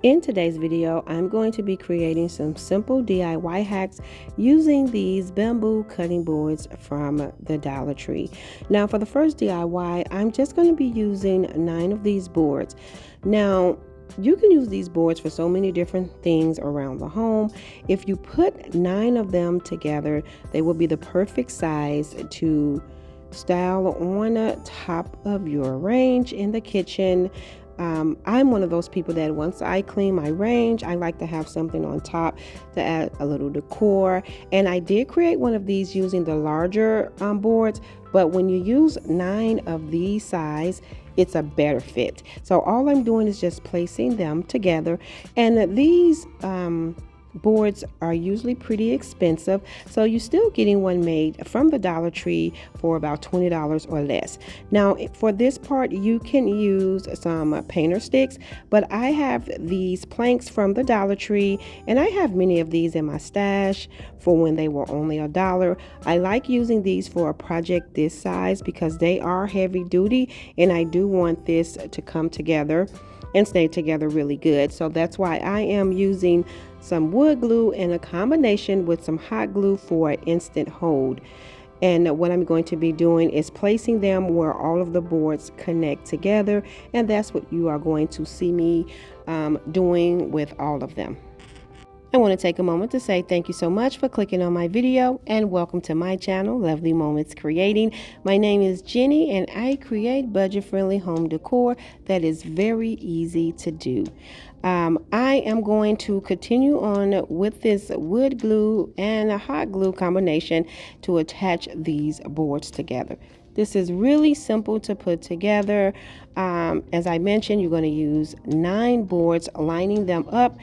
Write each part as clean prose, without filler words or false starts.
In today's video, I'm going to be creating some simple DIY hacks using these bamboo cutting boards from the Dollar Tree. Now for the first DIY, I'm just going to be using 9 of these boards. Now you can use these boards for so many different things around the home. If you put 9 of them together, they will be the perfect size to style on the top of your range in the kitchen. I'm one of those people that once I clean my range, I like to have something on top to add a little decor. And I did create one of these using the larger boards, but when you use 9 of these size, it's a better fit. So all I'm doing is just placing them together, and these boards are usually pretty expensive, so you're still getting one made from the Dollar Tree for about $20 or less. Now for this part, you can use some painter sticks, but I have these planks from the Dollar Tree, and I have many of these in my stash for when they were only $1. I like using these for a project this size because they are heavy duty, and I do want this to come together and stay together really good. So that's why I am using some wood glue in a combination with some hot glue for an instant hold. And what I'm going to be doing is placing them where all of the boards connect together, and that's what you are going to see me doing with all of them. I want to take a moment to say thank you so much for clicking on my video, and welcome to my channel, Lovely Moments Creating. My name is Jenny, and I create budget-friendly home decor that is very easy to do. I am going to continue on with this wood glue and a hot glue combination to attach these boards together. This is really simple to put together. As I mentioned, you're going to use 9 boards, lining them up.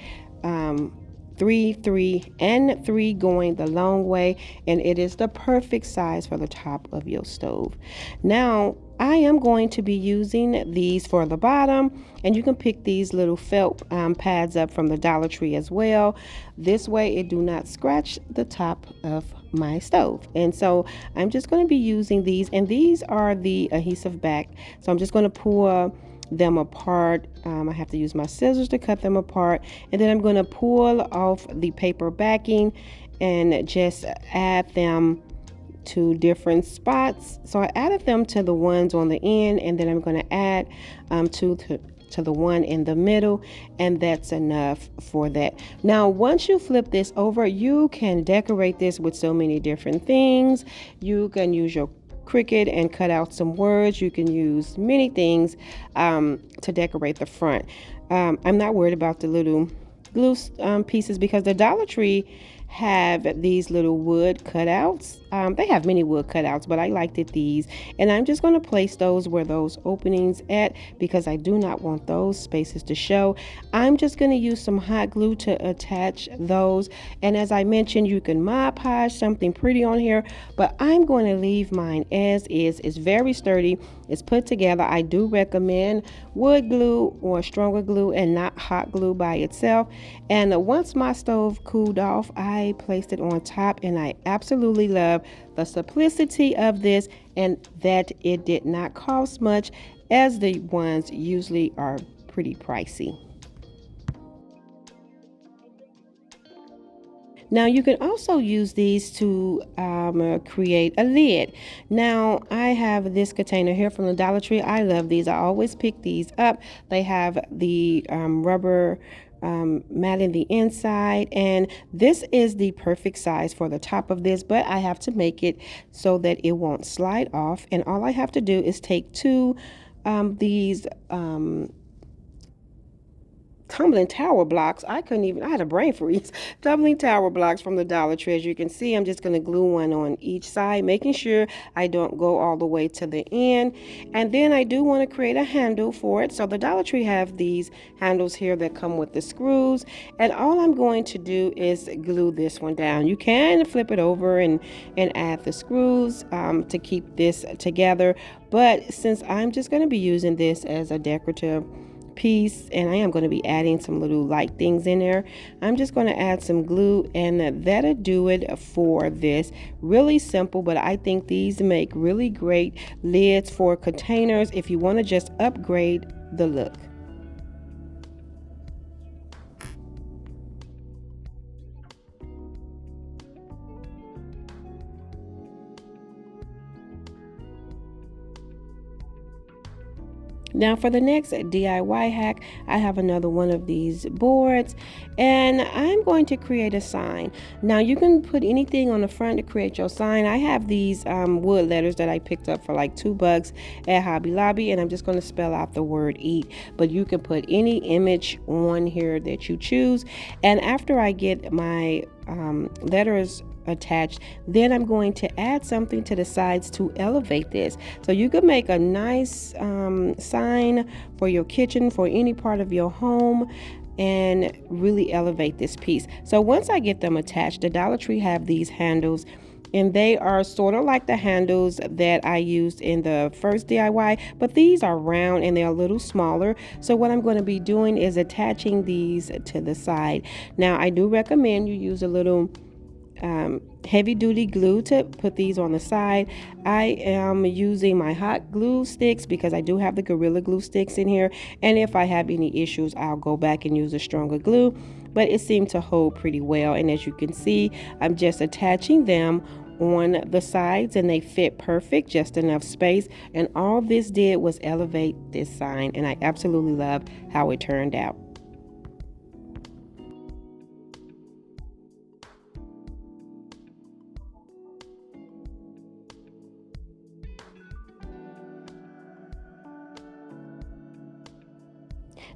3, 3, and 3 going the long way, and it is the perfect size for the top of your stove. Now I am going to be using these for the bottom, and you can pick these little felt pads up from the Dollar Tree as well. This way it do not scratch the top of my stove. And so I'm just going to be using these, and these are the adhesive back, so I'm just going to pull them apart. I have to use my scissors to cut them apart, and then I'm going to pull off the paper backing and just add them to different spots. So I added them to the ones on the end, and then I'm going to add to the one in the middle, and that's enough for that. Now once you flip this over, you can decorate this with so many different things. You can use your Cricut and cut out some words. You can use many things to decorate the front. I'm not worried about the little glue pieces because the Dollar Tree have these little wood cutouts. They have many wood cutouts, but I liked it these, and I'm just going to place those where those openings at because I do not want those spaces to show. I'm just going to use some hot glue to attach those, and as I mentioned, you can Mod Podge something pretty on here, but I'm going to leave mine as is. It's very sturdy, it's put together. I do recommend wood glue or stronger glue and not hot glue by itself. And once my stove cooled off, I placed it on top, and I absolutely love the simplicity of this and that it did not cost much, as the ones usually are pretty pricey. Now you can also use these to create a lid. Now I have this container here from the Dollar Tree. I love these. I always pick these up. They have the rubber mat in the inside, and this is the perfect size for the top of this, but I have to make it so that it won't slide off. And all I have to do is take 2 these tumbling tower blocks. I had a brain freeze. Tumbling tower blocks from the Dollar Tree. As you can see, I'm just going to glue one on each side, making sure I don't go all the way to the end. And then I do want to create a handle for it. So the Dollar Tree have these handles here that come with the screws, and all I'm going to do is glue this one down. You can flip it over and add the screws to keep this together, but since I'm just going to be using this as a decorative piece, and I am going to be adding some little light things in there, I'm just going to add some glue, and that'll do it for this. Really simple, but I think these make really great lids for containers if you want to just upgrade the look. Now for the next DIY hack, I have another one of these boards and I'm going to create a sign. Now you can put anything on the front to create your sign. I have these wood letters that I picked up for like $2 at Hobby Lobby, and I'm just going to spell out the word eat, but you can put any image on here that you choose. And after I get my letters attached, then I'm going to add something to the sides to elevate this. So you could make a nice sign for your kitchen, for any part of your home, and really elevate this piece. So once I get them attached, the Dollar Tree have these handles, and they are sort of like the handles that I used in the first DIY, but these are round and they're a little smaller. So what I'm going to be doing is attaching these to the side. Now I do recommend you use a little heavy duty glue to put these on the side. I am using my hot glue sticks because I do have the Gorilla Glue sticks in here, and if I have any issues I'll go back and use a stronger glue, but it seemed to hold pretty well. And as you can see, I'm just attaching them on the sides and they fit perfect, just enough space, and all this did was elevate this sign, and I absolutely love how it turned out.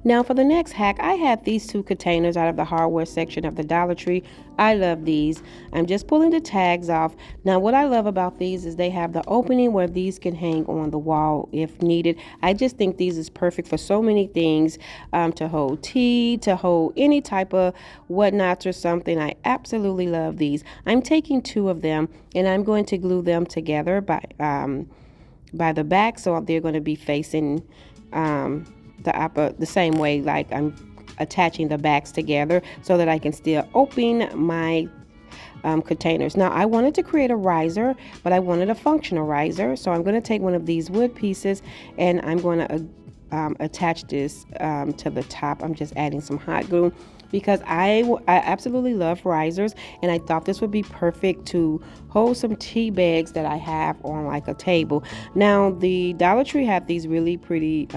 Now for the next hack, I have these two containers out of the hardware section of the Dollar Tree. I love these. I'm just pulling the tags off. Now what I love about these is they have the opening where these can hang on the wall if needed. I just think these is perfect for so many things, to hold tea, to hold any type of whatnots or something. I absolutely love these. I'm taking two of them and I'm going to glue them together by the back, so they're going to be facing the same way, like I'm attaching the backs together so that I can still open my containers. Now I wanted to create a riser, but I wanted a functional riser, so I'm going to take one of these wood pieces and I'm going to attach this to the top. I'm just adding some hot glue because I absolutely love risers, and I thought this would be perfect to hold some tea bags that I have on like a table. Now the Dollar Tree have these really pretty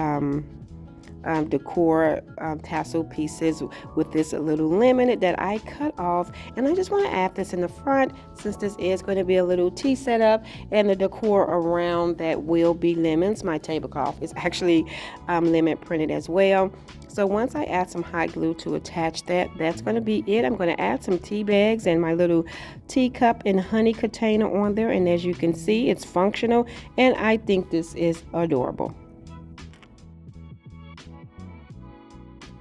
decor tassel pieces with this little lemon that I cut off, and I just want to add this in the front since this is going to be a little tea setup, and the decor around that will be lemons. My tablecloth is actually lemon printed as well. So once I add some hot glue to attach that, that's going to be it. I'm going to add some tea bags and my little teacup and honey container on there, and as you can see, it's functional, and I think this is adorable.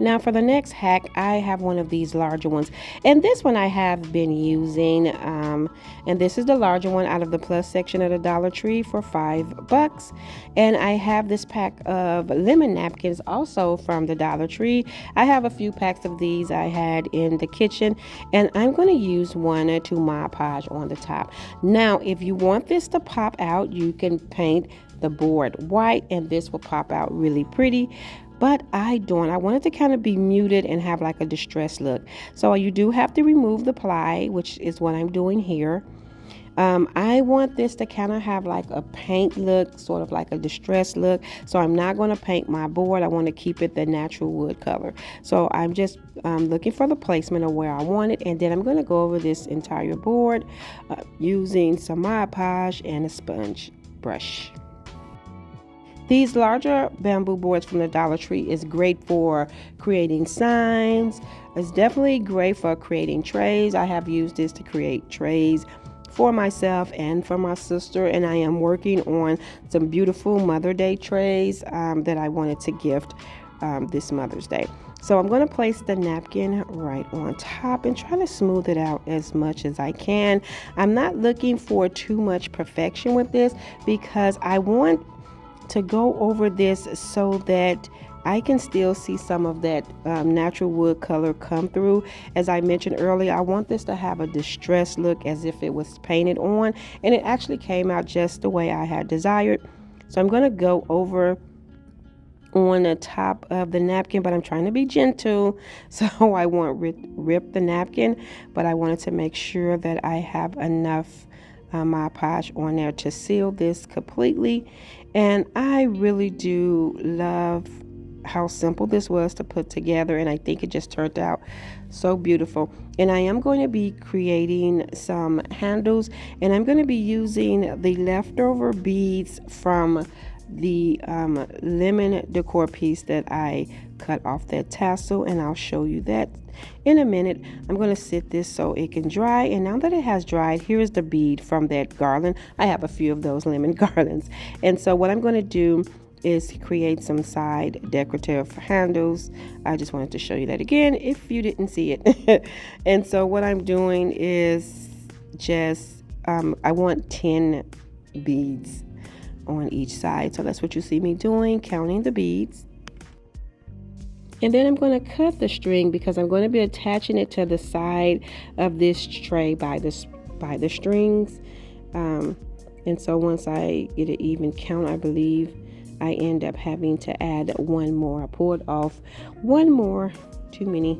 Now for the next hack, I have one of these larger ones, and this one I have been using, and this is the larger one out of the plus section of the Dollar Tree for $5. And I have this pack of lemon napkins also from the Dollar Tree. I have a few packs of these I had in the kitchen, and I'm going to use one to Mod Podge on the top. Now if you want this to pop out, you can paint the board white and this will pop out really pretty, but I don't. I want it to kind of be muted and have like a distressed look. So you do have to remove the ply, which is what I'm doing here. I want this to kind of have like a paint look, sort of like a distressed look. So I'm not going to paint my board. I want to keep it the natural wood color. So I'm just looking for the placement of where I want it. And then I'm going to go over this entire board using some Mod Podge and a sponge brush. These larger bamboo boards from the Dollar Tree is great for creating signs. It's definitely great for creating trays. I have used this to create trays for myself and for my sister, and I am working on some beautiful Mother Day trays that I wanted to gift this Mother's Day. So I'm going to place the napkin right on top and try to smooth it out as much as I can. I'm not looking for too much perfection with this because I want to go over this so that I can still see some of that natural wood color come through. As I mentioned earlier, I want this to have a distressed look as if it was painted on, and it actually came out just the way I had desired. So I'm going to go over on the top of the napkin, but I'm trying to be gentle, so I won't rip the napkin, but I wanted to make sure that I have enough Mod Podge on there to seal this completely. And I really do love how simple this was to put together, and I think it just turned out so beautiful. And I am going to be creating some handles, and I'm going to be using the leftover beads from the lemon decor piece that I cut off that tassel, and I'll show you that in a minute. I'm going to sit this so it can dry, and now that it has dried, here is the bead from that garland. I have a few of those lemon garlands, and so what I'm going to do is create some side decorative handles. I just wanted to show you that again if you didn't see it. And so what I'm doing is just I want 10 beads on each side, so that's what you see me doing, counting the beads. And then I'm going to cut the string because I'm going to be attaching it to the side of this tray by the strings. And so once I get an even count, I believe I end up having to add one more. I pulled off one more, too many.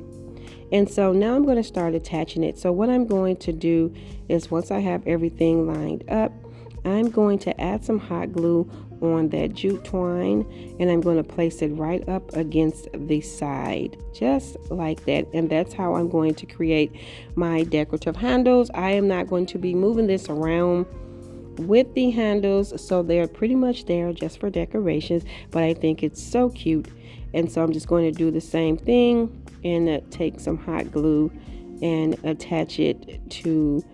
And so now I'm going to start attaching it. So what I'm going to do is, once I have everything lined up, I'm going to add some hot glue on that jute twine, and I'm going to place it right up against the side, just like that. And that's how I'm going to create my decorative handles. I am not going to be moving this around with the handles, so they're pretty much there just for decorations, but I think it's so cute. And so I'm just going to do the same thing and take some hot glue and attach it to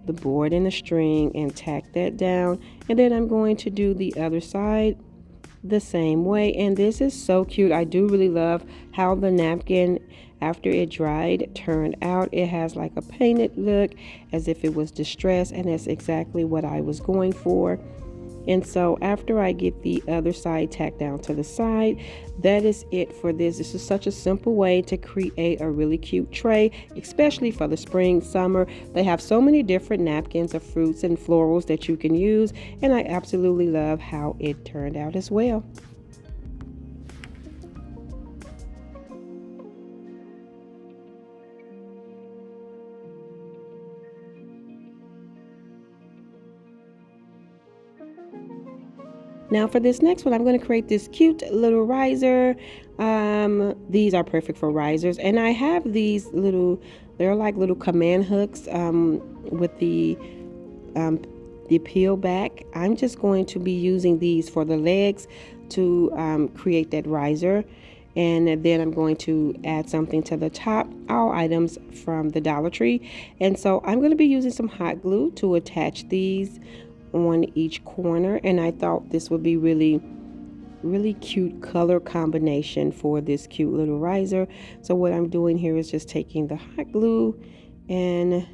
the board and the string and tack that down. And then I'm going to do the other side the same way. And this is so cute. I do really love how the napkin, after it dried, turned out. It has like a painted look, as if it was distressed, and that's exactly what I was going for. And so after I get the other side tacked down to the side, that is it for this. This is such a simple way to create a really cute tray, especially for the spring, summer. They have so many different napkins of fruits and florals that you can use, and I absolutely love how it turned out as well. Now for this next one, I'm going to create this cute little riser. These are perfect for risers, and I have these little, they're like little command hooks with um, the peel back. I'm just going to be using these for the legs to create that riser. And then I'm going to add something to the top, all items from the Dollar Tree. And so I'm going to be using some hot glue to attach these on each corner, and I thought this would be really cute color combination for this cute little riser. So what I'm doing here is just taking the hot glue and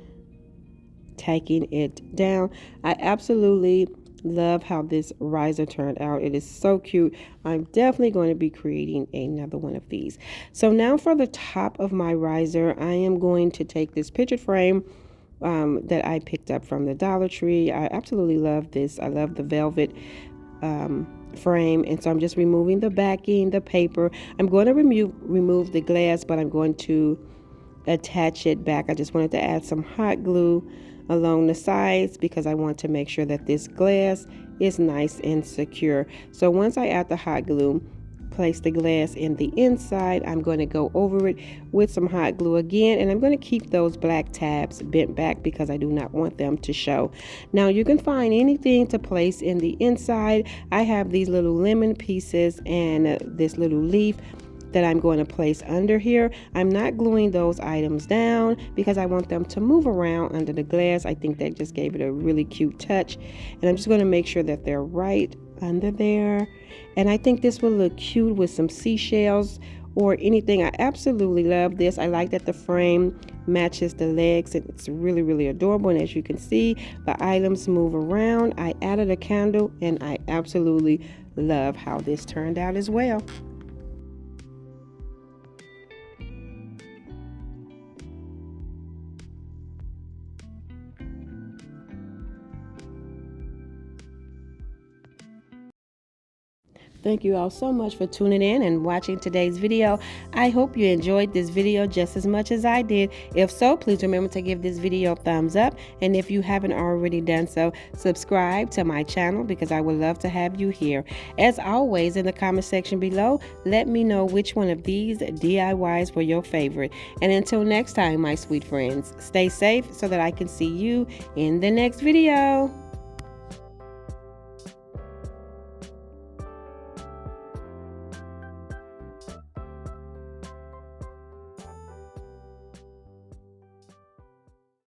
tacking it down. I absolutely love how this riser turned out. It is so cute. I'm definitely going to be creating another one of these. So now for the top of my riser, I am going to take this picture frame that I picked up from the Dollar Tree. I absolutely love this. I love the velvet frame, and so I'm just removing the backing, the paper. I'm going to remove the glass, but I'm going to attach it back. I just wanted to add some hot glue along the sides because I want to make sure that this glass is nice and secure. So once I add the hot glue, place the glass in the inside, I'm going to go over it with some hot glue again, and I'm going to keep those black tabs bent back because I do not want them to show. Now you can find anything to place in the inside. I have these little lemon pieces and this little leaf that I'm going to place under here. I'm not gluing those items down because I want them to move around under the glass. I think that just gave it a really cute touch, and I'm just going to make sure that they're right under there. And I think this will look cute with some seashells or anything. I absolutely love this. I like that the frame matches the legs, and it's really adorable. And as you can see, the items move around. I added a candle, and I absolutely love how this turned out as well. Thank you all so much for tuning in and watching today's video. I hope you enjoyed this video just as much as I did. If so, please remember to give this video a thumbs up. And if you haven't already done so, subscribe to my channel because I would love to have you here. As always, in the comment section below, let me know which one of these DIYs were your favorite. And until next time, my sweet friends, stay safe so that I can see you in the next video.